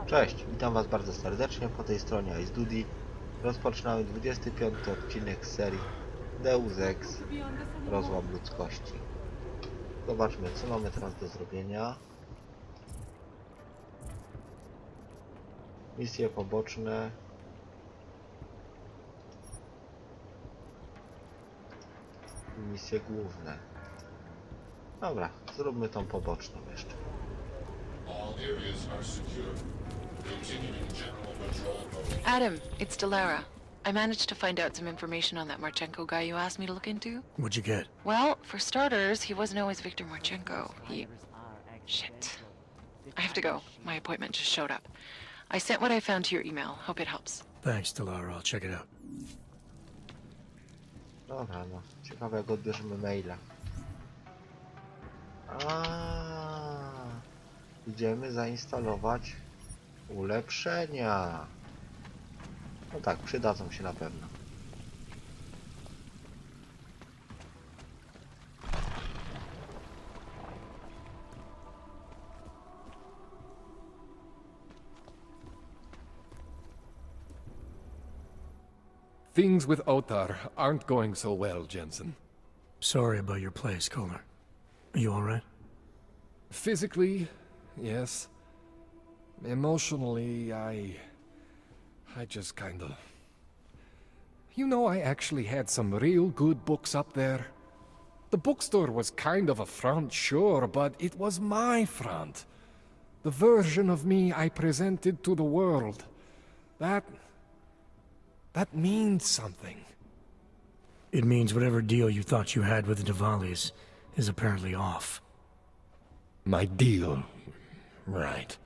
Cześć, witam Was bardzo serdecznie po tej stronie Eidos. Rozpoczynamy 25 odcinek z serii Deus Ex, Rozłam Ludzkości. Zobaczmy, co mamy teraz do zrobienia. Misje poboczne. I misje główne. Dobra, zróbmy tą poboczną jeszcze. Adam, it's Delara. I managed to find out some information on that Marchenko guy you asked me to look into. What'd you get? Well, for starters, he wasn't always Viktor Marchenko. Shit. I have to go. My appointment just showed up. I sent what I found to your email. Hope it helps. Thanks, Delara. I'll check it out. Dobra, no. Ciekawe, jak odbierzemy maila. Idziemy zainstalować ulepszenia. No tak, przydadzą się na pewno. Things with Otar aren't going so well, Jensen. Sorry about your place, Kohler. Are you alright? Physically, yes. Emotionally, I just kinda... You know, I actually had some real good books up there. The bookstore was kind of a front, sure, but it was my front. The version of me I presented to the world. That means something. It means whatever deal you thought you had with the Diwalis is apparently off. My deal. Right.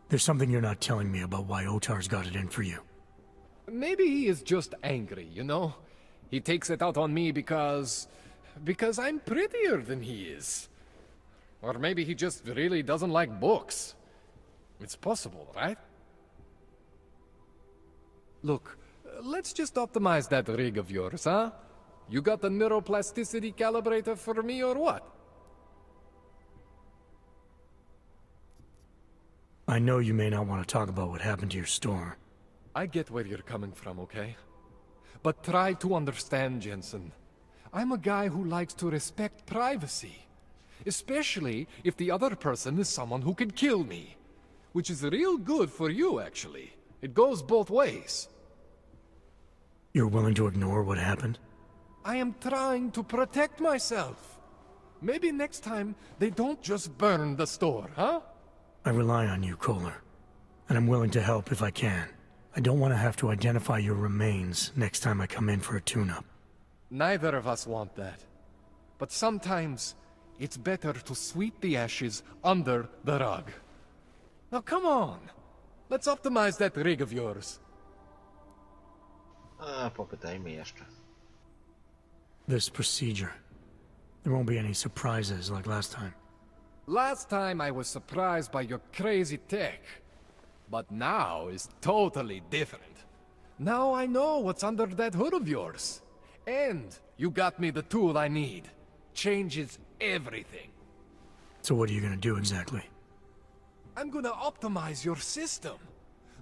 There's something you're not telling me about why Otar's got it in for you. Maybe he is just angry, you know? He takes it out on me because I'm prettier than he is. Or maybe he just really doesn't like books. It's possible, right? Look, let's just optimize that rig of yours, huh? You got the neuroplasticity calibrator for me or what? I know you may not want to talk about what happened to your store. I get where you're coming from, okay? But try to understand, Jensen. I'm a guy who likes to respect privacy. Especially if the other person is someone who can kill me. Which is real good for you, actually. It goes both ways. You're willing to ignore what happened? I am trying to protect myself. Maybe next time they don't just burn the store, huh? I rely on you, Kohler. And I'm willing to help if I can. I don't want to have to identify your remains next time I come in for a tune-up. Neither of us want that. But sometimes, it's better to sweep the ashes under the rug. Now come on! Let's optimize that rig of yours. Popytajmy jeszcze. This procedure. There won't be any surprises like last time. Last time I was surprised by your crazy tech. But now is totally different. Now I know what's under that hood of yours. And you got me the tool I need. Changes everything. So what are you gonna do exactly? I'm gonna optimize your system.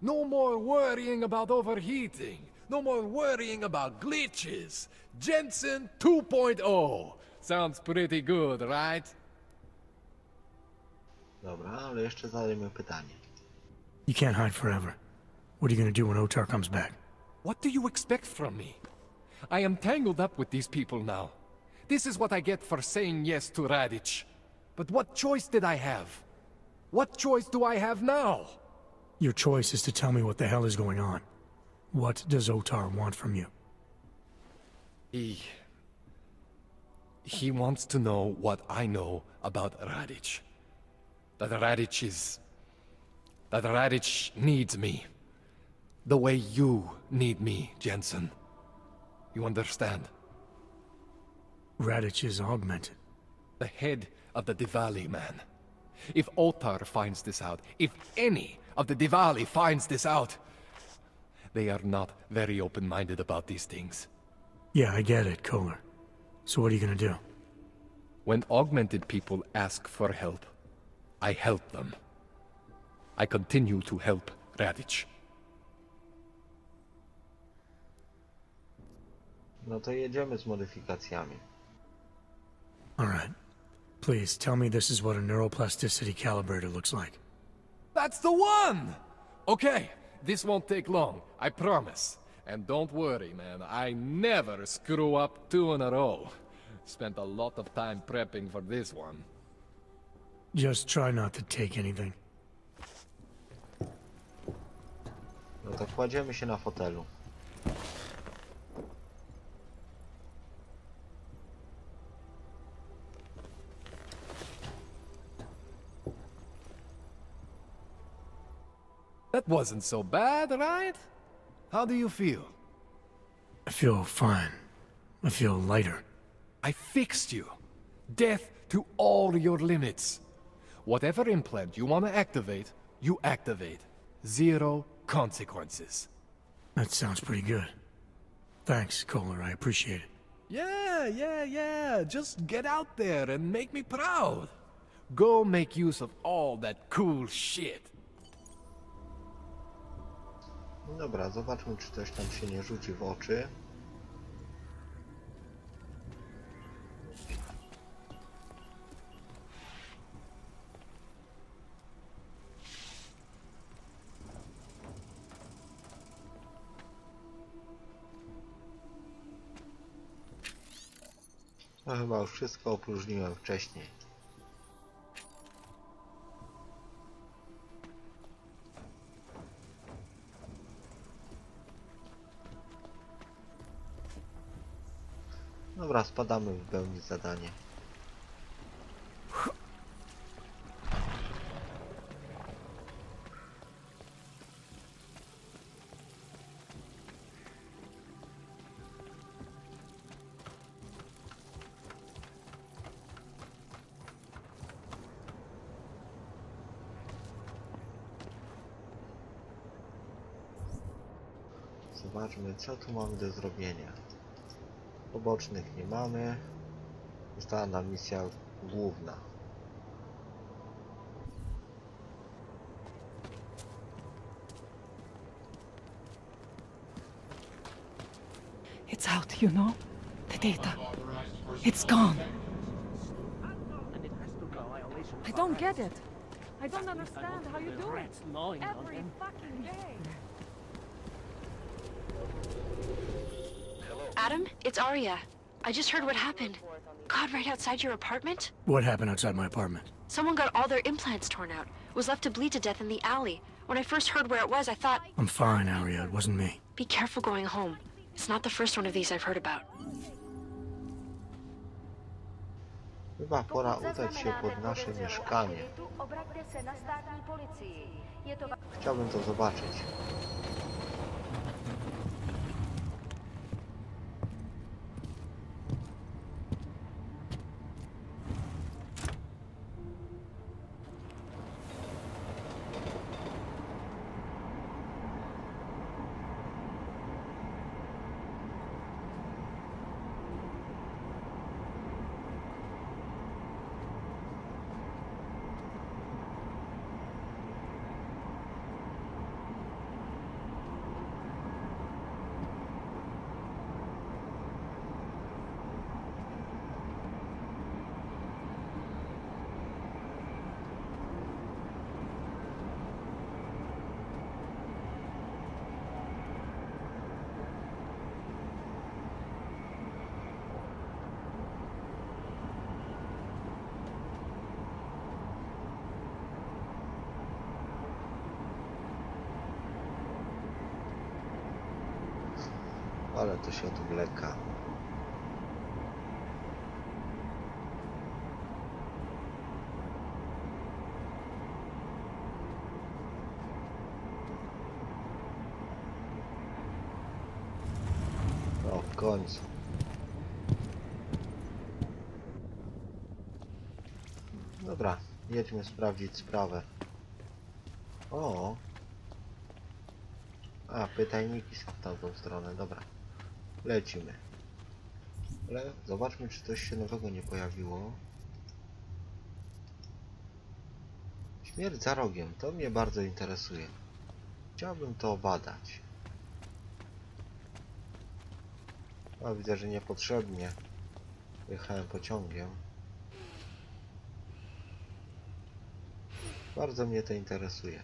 No more worrying about overheating. No more worrying about glitches. Jensen 2.0. Sounds pretty good, right? Dobra, ale jeszcze zadajmy pytanie. You can't hide forever. What are you gonna do when Otar comes back? What do you expect from me? I am tangled up with these people now. This is what I get for saying yes to Radic. But what choice did I have? What choice do I have now? Your choice is to tell me what the hell is going on. What does Otar want from you? He wants to know what I know about Radic. That Radic needs me. The way you need me, Jensen. You understand? Radic is augmented. The head of the Diwali, man. If Otar finds this out, if any of the Diwali finds this out, they are not very open-minded about these things. Yeah, I get it, Kohler. So what are you gonna do? When augmented people ask for help, I help them. I continue to help Radic. No to jedziemy z modyfikacjami. All right. Please, tell me this is what a neuroplasticity calibrator looks like. That's the one! Okay, this won't take long, I promise. And don't worry, man, I never screw up 2 in a row. Spent a lot of time prepping for this one. Just try not to take anything. No to kładziemy się na fotelu. That wasn't so bad, right? How do you feel? I feel fine. I feel lighter. I fixed you. Death to all your limits. Whatever implant you want to activate, you activate. 0 consequences. That sounds pretty good. Thanks, Kohler. I appreciate it. Yeah. Just get out there and make me proud. Go make use of all that cool shit. No dobra, zobaczmy, czy coś tam się nie rzuci w oczy. No chyba już wszystko opróżniłem wcześniej. Dobra, spadamy w pełni zadanie. Zobaczmy, co tu mamy do zrobienia. Pobocznych nie mamy. Została nam misja główna. It's out, you know? The data. It's gone. I don't get it. I don't understand how you do it. Every fucking day. Adam, it's Arya. I just heard what happened. God, right outside your apartment? What happened outside my apartment? Someone got all their implants torn out. Was left to bleed to death in the alley. When I first heard where it was, I thought, I'm fine, Arya. It wasn't me. be careful going home. It's not the first one of these I've heard about. Chyba pora udać się pod nasze mieszkanie. Chciałbym to zobaczyć. Ale to się odwleka. No, w końcu. Dobra, jedźmy sprawdzić sprawę. O! A, pytajniki są w tamtą stronę, dobra. Lecimy. Ale zobaczmy, czy coś się nowego nie pojawiło. Śmierć za rogiem, to mnie bardzo interesuje. Chciałbym to badać. A widzę, że niepotrzebnie jechałem pociągiem. Bardzo mnie to interesuje.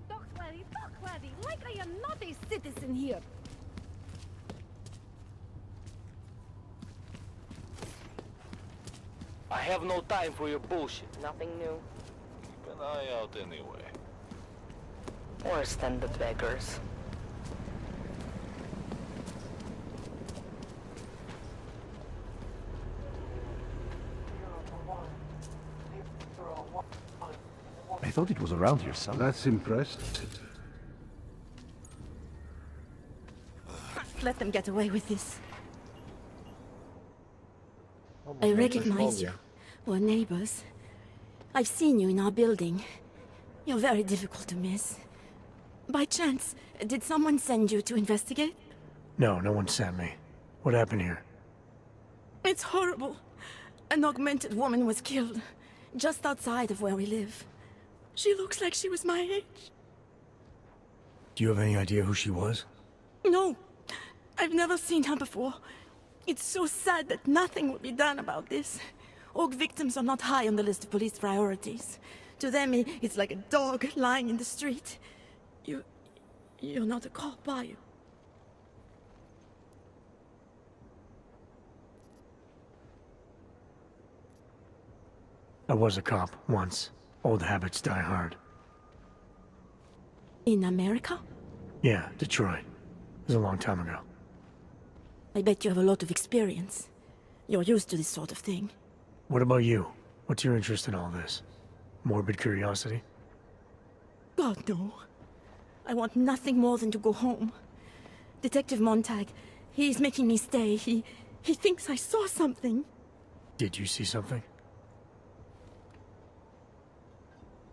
Talk, laddie, like I am not a citizen here. I have no time for your bullshit. Nothing new. Keep an eye out anyway. Worse than the beggars. I thought it was around here somewhere. That's impressed. Let them get away with this. O, I może recognize coś you. mogę. We're neighbors. I've seen you in our building. You're very difficult to miss. By chance, did someone send you to investigate? No, no one sent me. What happened here? It's horrible. An augmented woman was killed, just outside of where we live. She looks like she was my age. Do you have any idea who she was? No, I've never seen her before. It's so sad that nothing will be done about this. Aug victims are not high on the list of police priorities. To them, it's like a dog lying in the street. You're not a cop, are you? I was a cop once. Old habits die hard. In America? Yeah, Detroit. It was a long time ago. I bet you have a lot of experience. You're used to this sort of thing. What about you? What's your interest in all this? Morbid curiosity? God, no. I want nothing more than to go home. Detective Montag, he's making me stay. He thinks I saw something. Did you see something?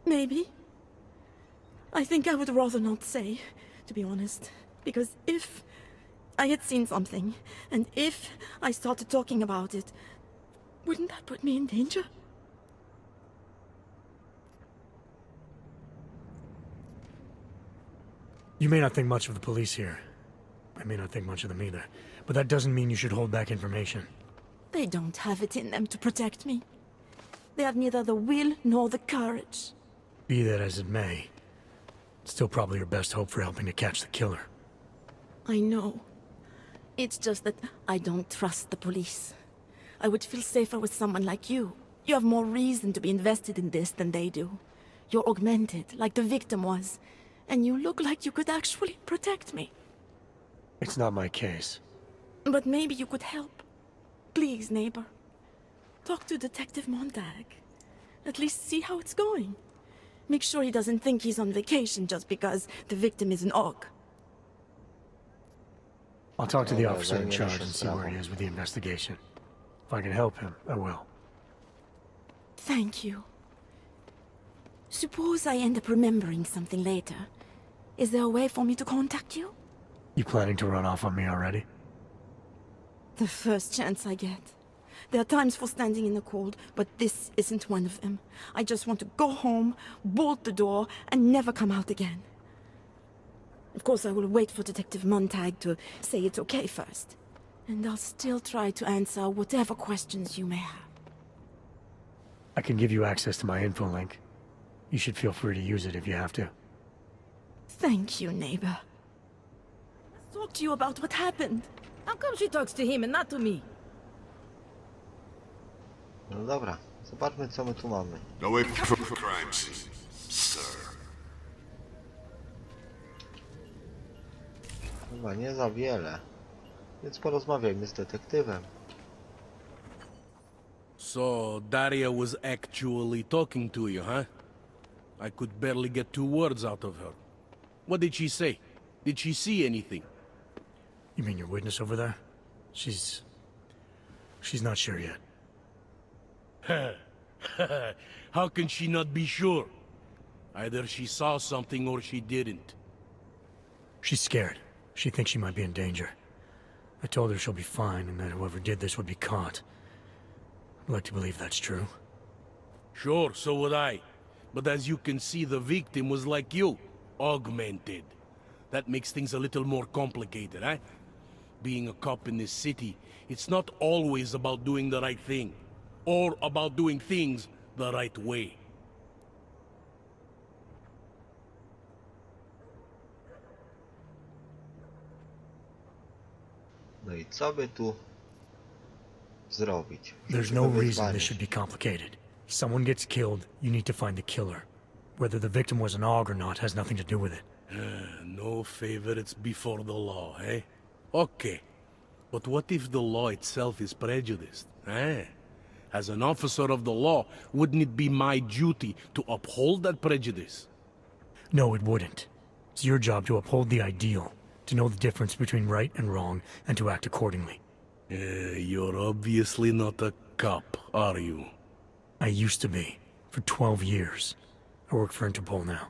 Maybe. I think I would rather not say, to be honest. Because if I had seen something, and if I started talking about it, wouldn't that put me in danger? You may not think much of the police here. I may not think much of them either. But that doesn't mean you should hold back information. They don't have it in them to protect me. They have neither the will nor the courage. Be that as it may, it's still probably your best hope for helping to catch the killer. I know. It's just that I don't trust the police. I would feel safer with someone like you. You have more reason to be invested in this than they do. You're augmented, like the victim was. And you look like you could actually protect me. It's not my case. But maybe you could help. Please, neighbor. Talk to Detective Montag. At least see how it's going. Make sure he doesn't think he's on vacation just because the victim is an aug. I'll talk to the Dobra, officer in zajmiemy charge się and see where sprawą. he is with the investigation. If I can help him, I will. Thank you. Suppose I end up remembering something later. Is there a way for me to contact you? You planning to run off on me already? The first chance I get. There are times for standing in the cold, but this isn't one of them. I just want to go home, bolt the door, and never come out again. Of course, I will wait for Detective Montag to say it's okay first. And I'll still try to answer whatever questions you may have. I can give you access to my info link. You should feel free to use it if you have to. Thank you, neighbor. Let's talk to you about what happened. How come she talks to him and not to me? No dobra, zobaczmy co my tu mamy. Away from crime scene, sir. Chyba nie za wiele. Więc porozmawiajmy z detektywem. So, Daria was actually talking to you, huh? I could barely get 2 words out of her. What did she say? Did she see anything? You mean your witness over there? She's not sure yet. How can she not be sure? Either she saw something or she didn't. She's scared. She thinks she might be in danger. I told her she'll be fine and that whoever did this would be caught. I'd like to believe that's true. Sure, so would I. But as you can see, the victim was like you, augmented. That makes things a little more complicated, eh? Being a cop in this city, it's not always about doing the right thing, or about doing things the right way. No i co by tu zrobić? There's no reason this should be complicated. Someone gets killed, you need to find the killer. Whether the victim was an aug or not has nothing to do with it. No favorites before the law, eh? Okay. But what if the law itself is prejudiced, eh? As an officer of the law, wouldn't it be my duty to uphold that prejudice? No, it wouldn't. It's your job to uphold the ideal, to know the difference between right and wrong, and to act accordingly. You're obviously not a cop, are you? I used to be, for 12 years. I work for Interpol now.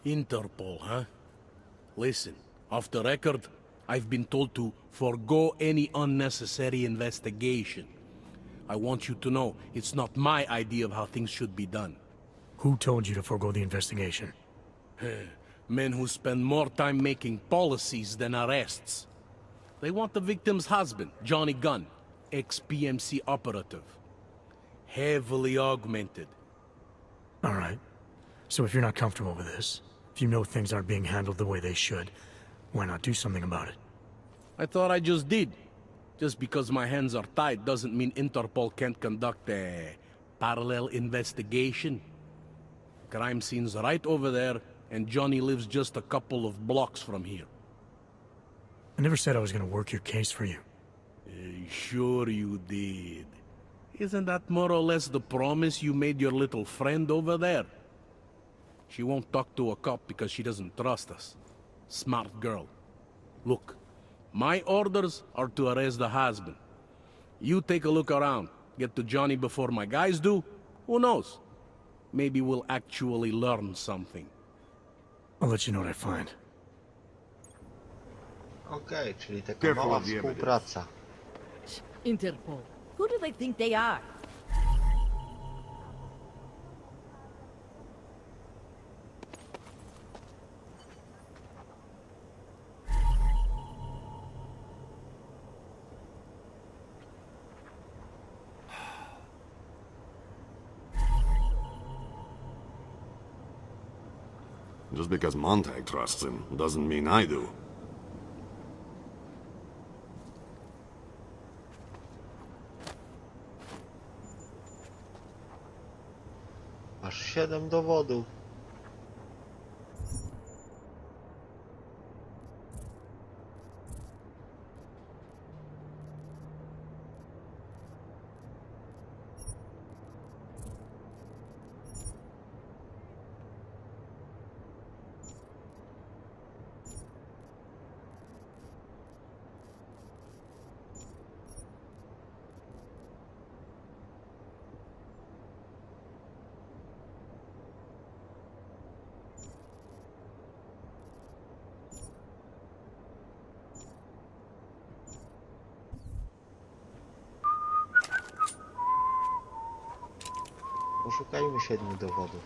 Interpol, huh? Listen, off the record, I've been told to forego any unnecessary investigation. I want you to know it's not my idea of how things should be done. Who told you to forego the investigation? Men who spend more time making policies than arrests. They want the victim's husband, Johnny Gunn, ex-PMC operative. Heavily augmented. All right. So if you're not comfortable with this, if you know things aren't being handled the way they should, why not do something about it? I thought I just did. Just because my hands are tied doesn't mean Interpol can't conduct a parallel investigation. Crime scene's right over there, and Johnny lives just a couple of blocks from here. I never said I was going to work your case for you. Sure you did. Isn't that more or less the promise you made your little friend over there? She won't talk to a cop because she doesn't trust us. Smart girl. Look, my orders are to arrest the husband. You take a look around. Get to Johnny before my guys do. Who knows? Maybe we'll actually learn something. I'll let you know what I find. Okej, czyli taka mała współpraca. Interpol. Who do they think they are? Just because Montag trusts him doesn't mean I do. Aż 7 dowodów. Poszukajmy 7 dowodów.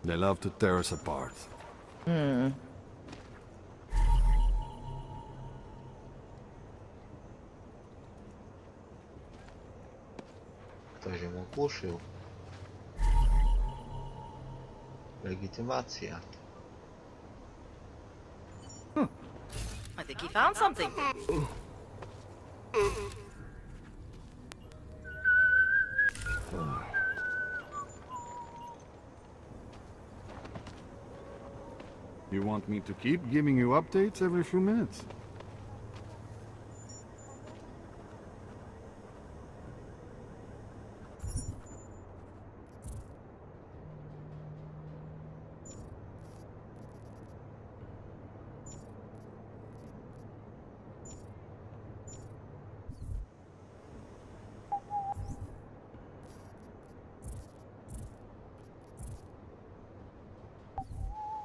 They love to tear us apart. Ktoś ją ogłuszył. Legitymacja. I think he found something. You want me to keep giving you updates every few minutes?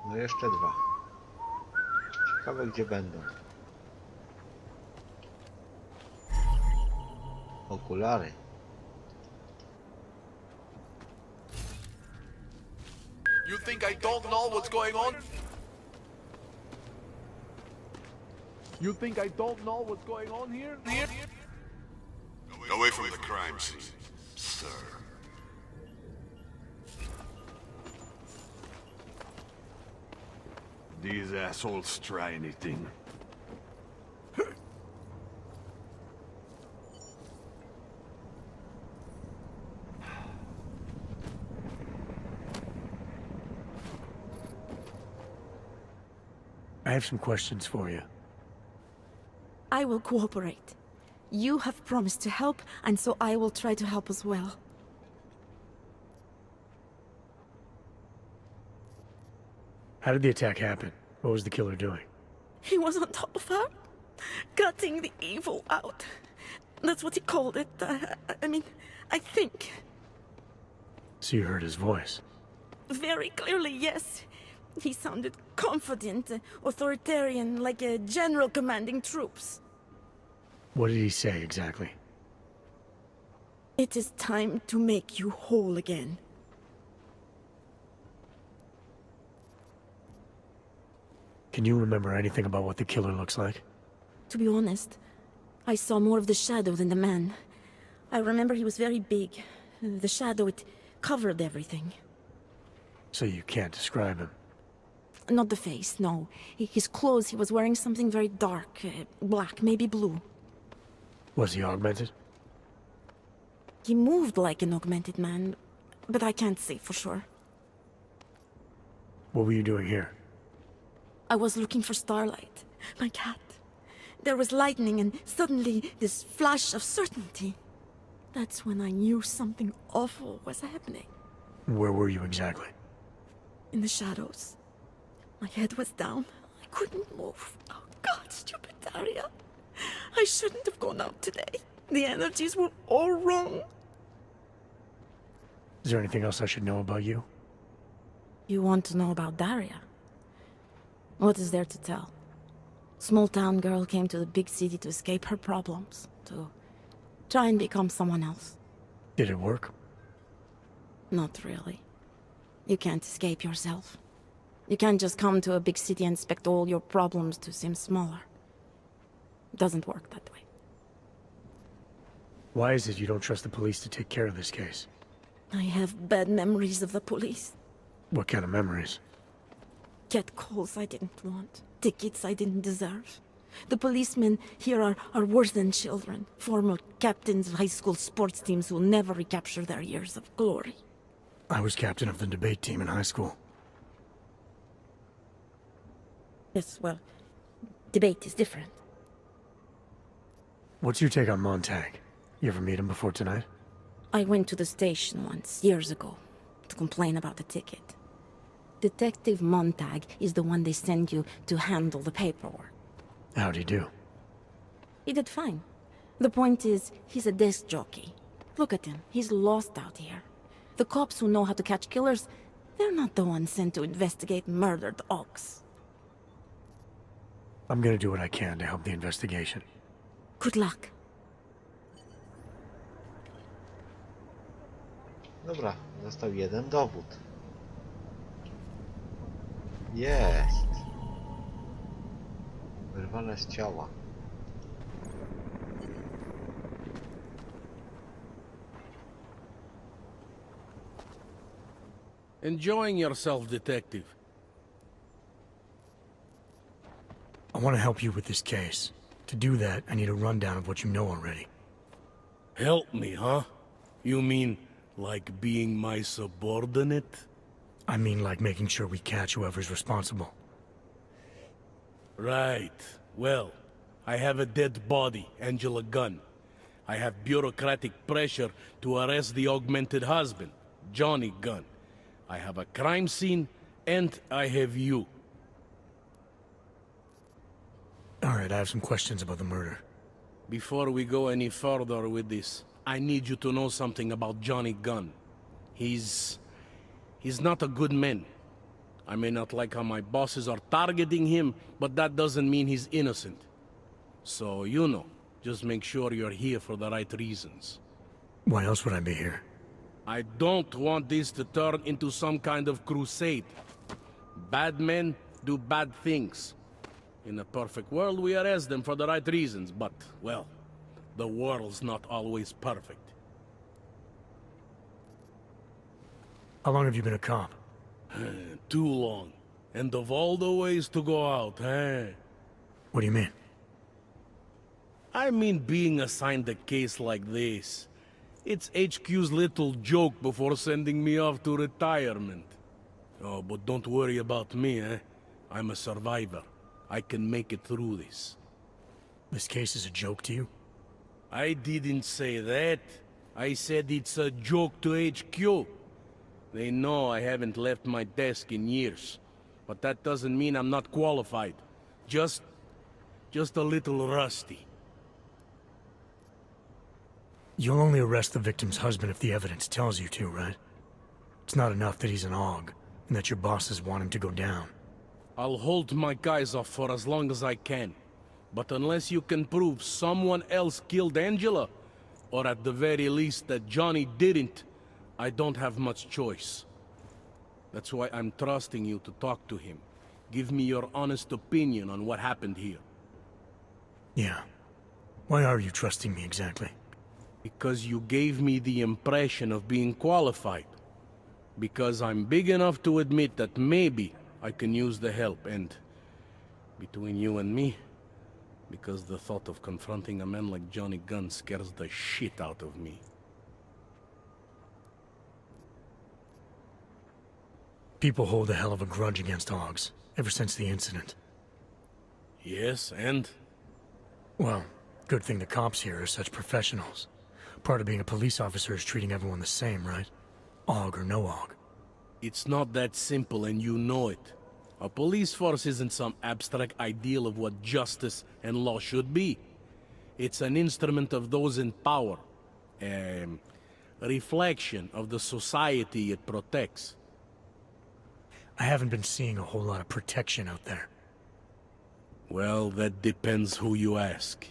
No jeszcze dwa. Ciekawe gdzie będą. Okulary. You think I don't know what's going on? You think I don't know what's going on here? Away from the crime scene, sir. These assholes try anything. I have some questions for you. I will cooperate. You have promised to help, and so I will try to help as well. How did the attack happen? What was the killer doing? He was on top of her, cutting the evil out. That's what he called it. I mean, I think. So you heard his voice? Very clearly, yes. He sounded confident, authoritarian, like a general commanding troops. What did he say exactly? It is time to make you whole again. Can you remember anything about what the killer looks like? To be honest, I saw more of the shadow than the man. I remember he was very big. The shadow, it covered everything. So you can't describe him? Not the face, no. His clothes, he was wearing something very dark, black, maybe blue. Was he augmented? He moved like an augmented man, but I can't say for sure. What were you doing here? I was looking for Starlight, my cat. There was lightning and suddenly this flash of certainty. That's when I knew something awful was happening. Where were you exactly? In the shadows. My head was down. I couldn't move. Oh God, stupid Daria. I shouldn't have gone out today. The energies were all wrong. Is there anything else I should know about you? You want to know about Daria? What is there to tell? Small town girl came to the big city to escape her problems, to try and become someone else. Did it work? Not really. You can't escape yourself. You can't just come to a big city and expect all your problems to seem smaller. It doesn't work that way. Why is it you don't trust the police to take care of this case? I have bad memories of the police. What kind of memories? Get calls I didn't want. Tickets I didn't deserve. The policemen here are worse than children. Former captains of high school sports teams who will never recapture their years of glory. I was captain of the debate team in high school. Yes, well, debate is different. What's your take on Montag? You ever meet him before tonight? I went to the station once, years ago, to complain about the ticket. Detective Montag is the one they send you to handle the paperwork. How'd he do? He did fine. The point is, he's a desk jockey. Look at him, he's lost out here. The cops who know how to catch killers, they're not the ones sent to investigate murdered ox. I'm gonna do what I can to help the investigation. Good luck. Dobra, został jeden dowód. Jest. Wyrwane z ciała. Enjoying yourself, detective. I want to help you with this case. To do that, I need a rundown of what you know already. Help me, huh? You mean like being my subordinate? I mean like making sure we catch whoever's responsible. Right. Well, I have a dead body, Angela Gunn. I have bureaucratic pressure to arrest the augmented husband, Johnny Gunn. I have a crime scene, and I have you. Alright, I have some questions about the murder. Before we go any further with this, I need you to know something about Johnny Gunn. He's not a good man. I may not like how my bosses are targeting him, but that doesn't mean he's innocent. So, you know, just make sure you're here for the right reasons. Why else would I be here? I don't want this to turn into some kind of crusade. Bad men do bad things. In a perfect world, we arrest them for the right reasons, but, well, the world's not always perfect. How long have you been a cop? Too long. And of all the ways to go out, eh? What do you mean? I mean being assigned a case like this. It's HQ's little joke before sending me off to retirement. Oh, but don't worry about me, eh? I'm a survivor. I can make it through this. This case is a joke to you? I didn't say that. I said it's a joke to HQ. They know I haven't left my desk in years. But that doesn't mean I'm not qualified. Just a little rusty. You'll only arrest the victim's husband if the evidence tells you to, right? It's not enough that he's an AUG, and that your bosses want him to go down. I'll hold my guys off for as long as I can. But unless you can prove someone else killed Angela, or at the very least that Johnny didn't, I don't have much choice. That's why I'm trusting you to talk to him. Give me your honest opinion on what happened here. Yeah. Why are you trusting me exactly? Because you gave me the impression of being qualified. Because I'm big enough to admit that maybe I can use the help, and between you and me, because the thought of confronting a man like Johnny Gunn scares the shit out of me. People hold a hell of a grudge against AUGs, ever since the incident. Yes, and? Well, good thing the cops here are such professionals. Part of being a police officer is treating everyone the same, right? AUG or no AUG. It's not that simple, and you know it. A police force isn't some abstract ideal of what justice and law should be. It's an instrument of those in power. A reflection of the society it protects. I haven't been seeing a whole lot of protection out there. Well, that depends who you ask.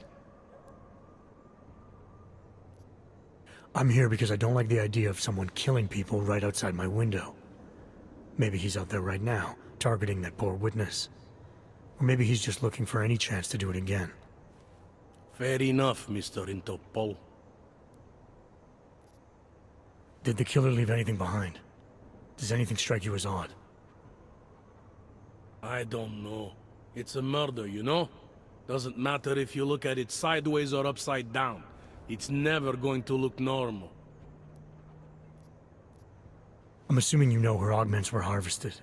I'm here because I don't like the idea of someone killing people right outside my window. Maybe he's out there right now, targeting that poor witness. Or maybe he's just looking for any chance to do it again. Fair enough, Mr. Interpol. Did the killer leave anything behind? Does anything strike you as odd? I don't know. It's a murder, you know? Doesn't matter if you look at it sideways or upside down. It's never going to look normal. I'm assuming you know her augments were harvested.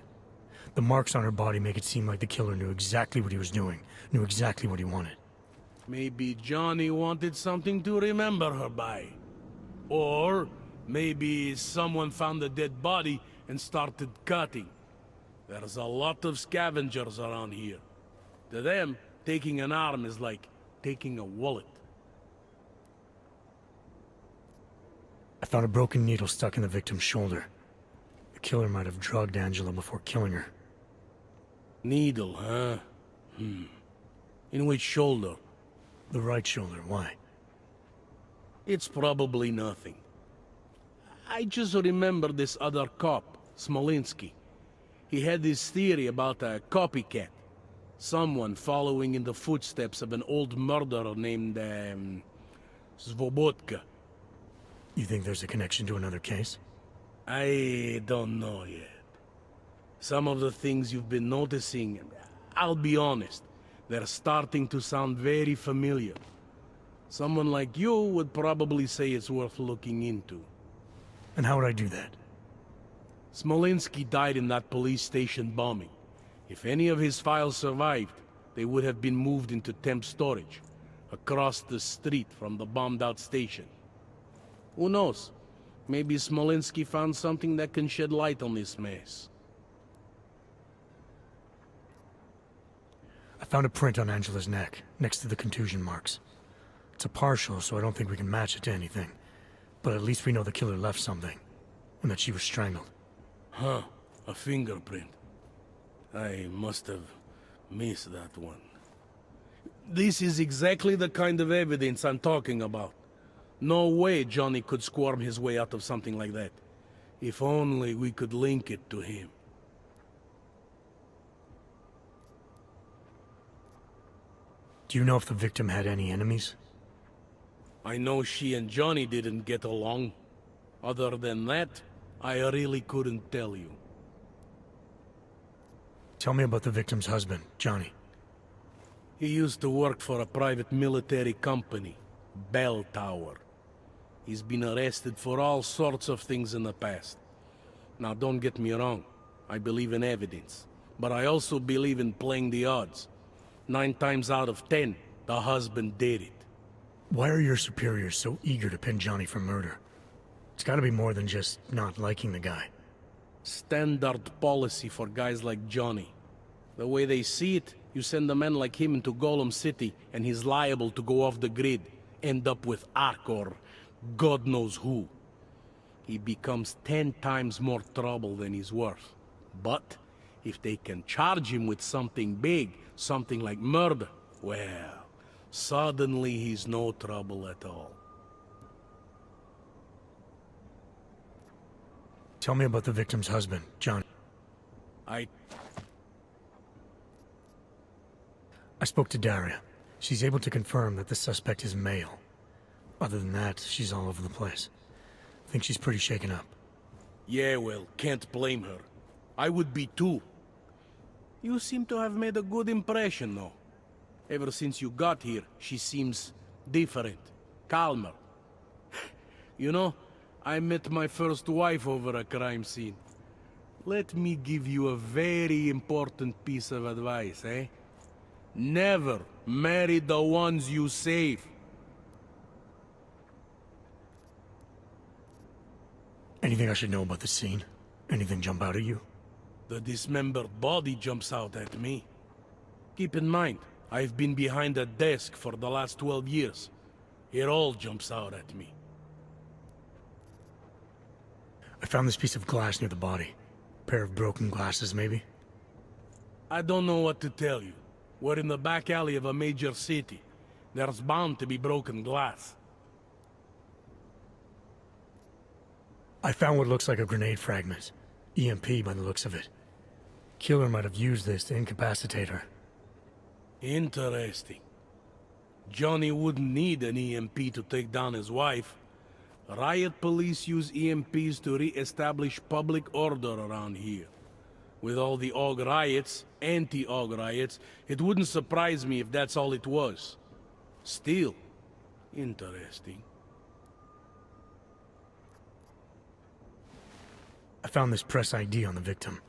The marks on her body make it seem like the killer knew exactly what he was doing, knew exactly what he wanted. Maybe Johnny wanted something to remember her by. Or maybe someone found a dead body and started cutting. There's a lot of scavengers around here. To them, taking an arm is like taking a wallet. I found a broken needle stuck in the victim's shoulder. The killer might have drugged Angela before killing her. Needle, huh? In which shoulder? The right shoulder, why? It's probably nothing. I just remember this other cop, Smolinski. He had this theory about a copycat. Someone following in the footsteps of an old murderer named, Svobodka. You think there's a connection to another case? I don't know yet. Some of the things you've been noticing, I'll be honest, they're starting to sound very familiar. Someone like you would probably say it's worth looking into. And how would I do that? Smolinski died in that police station bombing. If any of his files survived, they would have been moved into temp storage, across the street from the bombed-out station. Who knows? Maybe Smolenski found something that can shed light on this mess. I found a print on Angela's neck, next to the contusion marks. It's a partial, so I don't think we can match it to anything. But at least we know the killer left something, and that she was strangled. Huh, a fingerprint. I must have missed that one. This is exactly the kind of evidence I'm talking about. No way Johnny could squirm his way out of something like that. If only we could link it to him. Do you know if the victim had any enemies? I know she and Johnny didn't get along. Other than that, I really couldn't tell you. Tell me about the victim's husband, Johnny. He used to work for a private military company, Bell Tower. He's been arrested for all sorts of things in the past. Now don't get me wrong, I believe in evidence. But I also believe in playing the odds. 9 times out of 10, the husband did it. Why are your superiors so eager to pin Johnny for murder? It's gotta be more than just not liking the guy. Standard policy for guys like Johnny. The way they see it, you send a man like him into Golem City, and he's liable to go off the grid, end up with Ark or God knows who. He becomes 10 times more trouble than he's worth. But if they can charge him with something big, something like murder, well, suddenly he's no trouble at all. Tell me about the victim's husband, Johnny. I spoke to Daria. She's able to confirm that the suspect is male. Other than that, she's all over the place. I think she's pretty shaken up. Yeah, well, can't blame her. I would be too. You seem to have made a good impression, though. Ever since you got here, she seems different, calmer. You know, I met my first wife over a crime scene. Let me give you a very important piece of advice, eh? Never marry the ones you save. Anything I should know about the scene? Anything jump out at you? The dismembered body jumps out at me. Keep in mind, I've been behind a desk for the last 12 years. It all jumps out at me. I found this piece of glass near the body. A pair of broken glasses, maybe? I don't know what to tell you. We're in the back alley of a major city. There's bound to be broken glass. I found what looks like a grenade fragment. EMP by the looks of it. Killer might have used this to incapacitate her. Interesting. Johnny wouldn't need an EMP to take down his wife. Riot police use EMPs to re-establish public order around here. With all the AUG riots, anti-AUG riots, it wouldn't surprise me if that's all it was. Still, interesting. I found this press ID on the victim.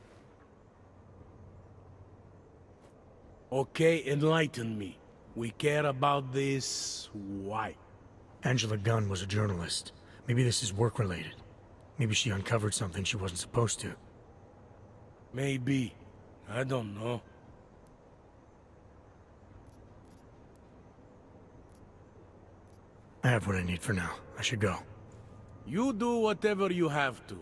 Okay, enlighten me. We care about this... why? Angela Gunn was a journalist. Maybe this is work-related. Maybe she uncovered something she wasn't supposed to. Maybe. I don't know. I have what I need for now. I should go. You do whatever you have to.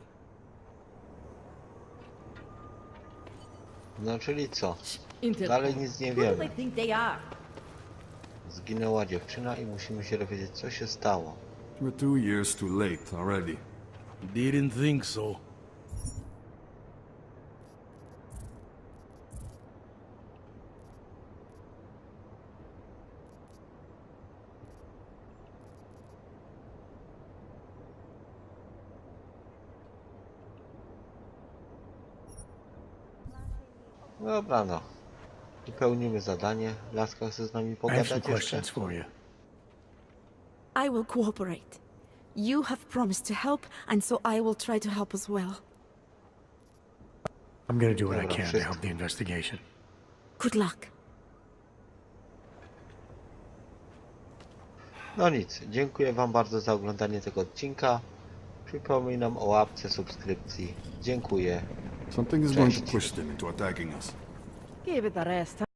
No czyli co? Dalej nic nie wiemy. Zginęła dziewczyna i musimy się dowiedzieć, co się stało. We're 2 years too late already. Didn't think so. Dobra no. Wypełnimy zadanie. Laska chce z nami I have some pogadać jeszcze. questions for you. I will cooperate. You have promised to help, and so I will try to help as well. I'm gonna do what I Dobra, can to wszystko. help the investigation. Good luck. No nic, dziękuję wam bardzo za oglądanie tego odcinka. Przypominam o łapce, subskrypcji. Dziękuję. Something is going to push them into attacking us. Give it a rest.